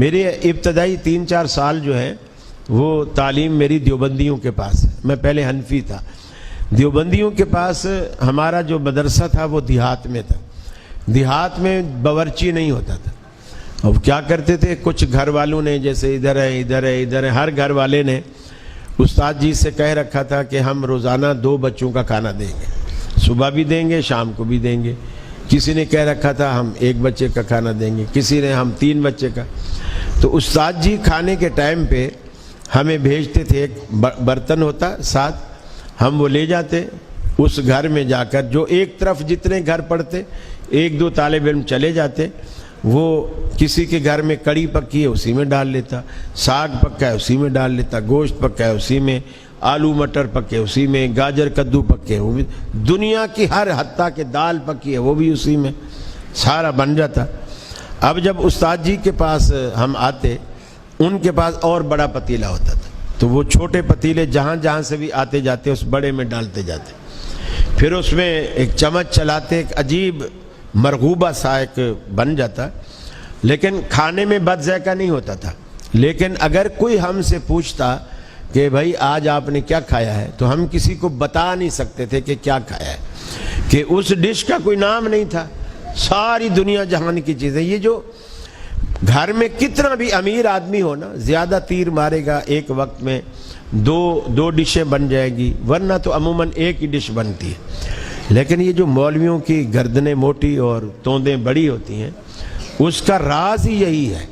میرے ابتدائی 3-4 سال جو ہے وہ تعلیم میری دیوبندیوں کے پاس ہے. میں پہلے حنفی تھا. دیوبندیوں کے پاس ہمارا جو مدرسہ تھا وہ دیہات میں تھا. دیہات میں باورچی نہیں ہوتا تھا. اب کیا کرتے تھے, کچھ گھر والوں نے, جیسے ادھر ہے ادھر ہے ادھر ہے, ہر گھر والے نے استاد جی سے کہہ رکھا تھا کہ ہم روزانہ 2 بچوں کا کھانا دیں گے, صبح بھی دیں گے شام کو بھی دیں گے. کسی نے کہہ رکھا تھا ہم 1 بچے کا کھانا دیں گے, کسی نے ہم 3 بچے کا. تو استاد جی کھانے کے ٹائم پہ ہمیں بھیجتے تھے, ایک برتن ہوتا ساتھ, ہم وہ لے جاتے اس گھر میں جا کر, جو ایک طرف جتنے گھر پڑتے 1-2 طالب علم چلے جاتے, وہ کسی کے گھر میں کڑی پکی ہے اسی میں ڈال لیتا, ساگ پکا ہے اسی میں ڈال لیتا, گوشت پکا ہے اسی میں, آلو مٹر پکے اسی میں, گاجر کدو پکے وہ بھی, دنیا کی ہر حتیٰ کہ دال پکی ہے وہ بھی اسی میں, سارا بن جاتا. اب جب استاد جی کے پاس ہم آتے, ان کے پاس اور بڑا پتیلا ہوتا تھا, تو وہ چھوٹے پتیلے جہاں جہاں سے بھی آتے جاتے اس بڑے میں ڈالتے جاتے, پھر اس میں ایک چمچ چلاتے, ایک عجیب مرغوبہ سا ایک بن جاتا, لیکن کھانے میں بد ذائقہ نہیں ہوتا تھا. لیکن اگر کوئی ہم سے پوچھتا کہ بھائی آج آپ نے کیا کھایا ہے, تو ہم کسی کو بتا نہیں سکتے تھے کہ کیا کھایا ہے, کہ اس ڈش کا کوئی نام نہیں تھا. ساری دنیا جہان کی چیزیں, یہ جو گھر میں کتنا بھی امیر آدمی ہو نا, زیادہ تیر مارے گا ایک وقت میں 2 ڈشیں بن جائے گی, ورنہ تو عموماً ایک ہی ڈش بنتی ہے. لیکن یہ جو مولویوں کی گردنیں موٹی اور توندیں بڑی ہوتی ہیں, اس کا راز ہی یہی ہے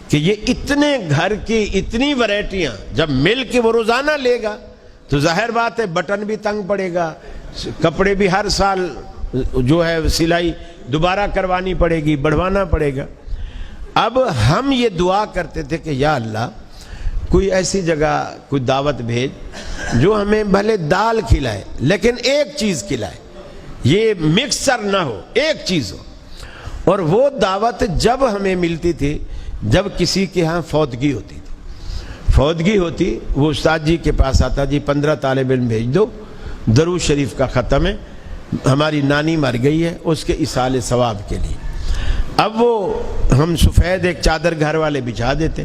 کہ یہ اتنے گھر کی اتنی ورائٹیاں جب مل کے وہ روزانہ لے گا تو ظاہر بات ہے بٹن بھی تنگ پڑے گا, کپڑے بھی ہر سال جو ہے سلائی دوبارہ کروانی پڑے گی, بڑھوانا پڑے گا. اب ہم یہ دعا کرتے تھے کہ یا اللہ کوئی ایسی جگہ کوئی دعوت بھیج جو ہمیں بھلے دال کھلائے لیکن ایک چیز کھلائے, یہ مکسر نہ ہو, ایک چیز ہو. اور وہ دعوت جب ہمیں ملتی تھی جب کسی کے ہاں فوتگی ہوتی تھی. فوتگی ہوتی, وہ استاد جی کے پاس آتا, جی 15 طالب علم بھیج دو, درود شریف کا ختم ہے, ہماری نانی مر گئی ہے, اس کے ایصال ثواب کے لیے. اب وہ ہم سفید ایک چادر گھر والے بچھا دیتے,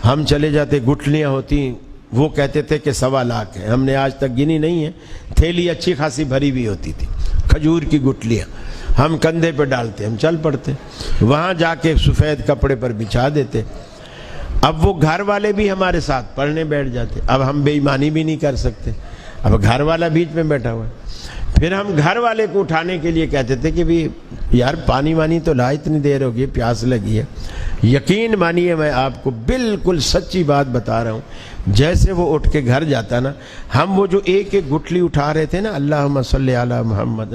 ہم چلے جاتے, گٹھلیاں ہوتی, وہ کہتے تھے کہ 1.25 لاکھ ہے, ہم نے آج تک گنی نہیں ہے, تھیلی اچھی خاصی بھری بھی ہوتی تھی, کھجور کی گٹھلیاں, ہم کندھے پہ ڈالتے, ہم چل پڑتے, وہاں جا کے سفید کپڑے پر بچھا دیتے. اب وہ گھر والے بھی ہمارے ساتھ پڑھنے بیٹھ جاتے. اب ہم بے ایمانی بھی نہیں کر سکتے, اب گھر والا بیچ میں بیٹھا ہوا ہے. پھر ہم گھر والے کو اٹھانے کے لیے کہتے تھے کہ بھی یار پانی وانی تو لا, اتنی دیر ہوگی, پیاس لگی ہے. یقین مانیے میں آپ کو بالکل سچی بات بتا رہا ہوں, جیسے وہ اٹھ کے گھر جاتا نا, ہم وہ جو ایک گٹھلی اٹھا رہے تھے نا, اللہم صلی علی محمد,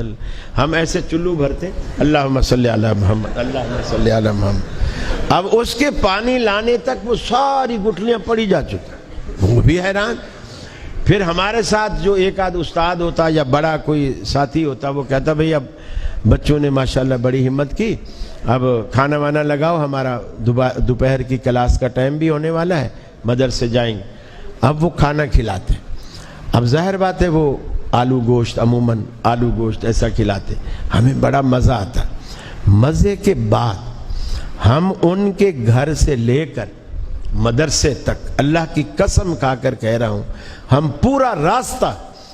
ہم ایسے چلو بھرتے, اللہم صلی علی محمد, اللہم صلی علی محمد. اب اس کے پانی لانے تک وہ ساری گٹھلیاں پڑی جا چکی, وہ بھی حیران. پھر ہمارے ساتھ جو ایک آدھ استاد ہوتا یا بڑا کوئی ساتھی ہوتا, وہ کہتا بھئی اب بچوں نے ماشاءاللہ بڑی ہمت کی, اب کھانا وانا لگاؤ, ہمارا دوپہر کی کلاس کا ٹائم بھی ہونے والا ہے, مدرسے جائیں گے. اب وہ کھانا کھلاتے. اب ظاہر بات ہے وہ آلو گوشت, عموماً آلو گوشت ایسا کھلاتے, ہمیں بڑا مزہ آتا. مزے کے بعد ہم ان کے گھر سے لے کر مدرسے تک, اللہ کی قسم کھا کر کہہ رہا ہوں, ہم پورا راستہ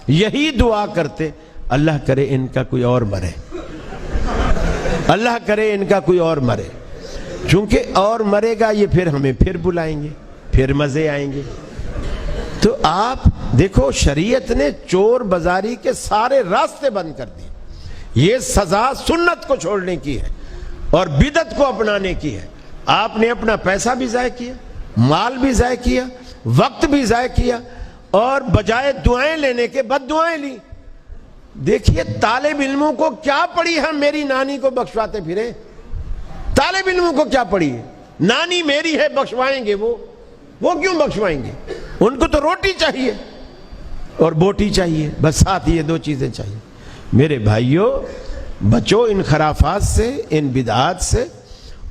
یہی دعا کرتے, اللہ کرے ان کا کوئی اور مرے, اللہ کرے ان کا کوئی اور مرے, چونکہ اور مرے گا یہ پھر ہمیں پھر بلائیں گے, پھر مزے آئیں گے. تو آپ دیکھو شریعت نے چور بازاری کے سارے راستے بند کر دیے. یہ سزا سنت کو چھوڑنے کی ہے اور بدعت کو اپنانے کی ہے. آپ نے اپنا پیسہ بھی ضائع کیا, مال بھی ضائع کیا, وقت بھی ضائع کیا, اور بجائے دعائیں لینے کے بد دعائیں لی. دیکھیے طالب علموں کو کیا پڑی, ہم میری نانی کو بخشواتے پھرے. طالب علموں کو کیا پڑی ہے, نانی میری ہے بخشوائیں گے, وہ کیوں بخشوائیں گے, ان کو تو روٹی چاہیے اور بوٹی چاہیے, بس ساتھ یہ 2 چیزیں چاہیے. میرے بھائیوں, بچو ان خرافات سے, ان بدعات سے,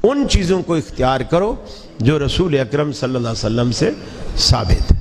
ان چیزوں کو اختیار کرو جو رسول اکرم صلی اللہ علیہ وسلم سے ثابت ہے.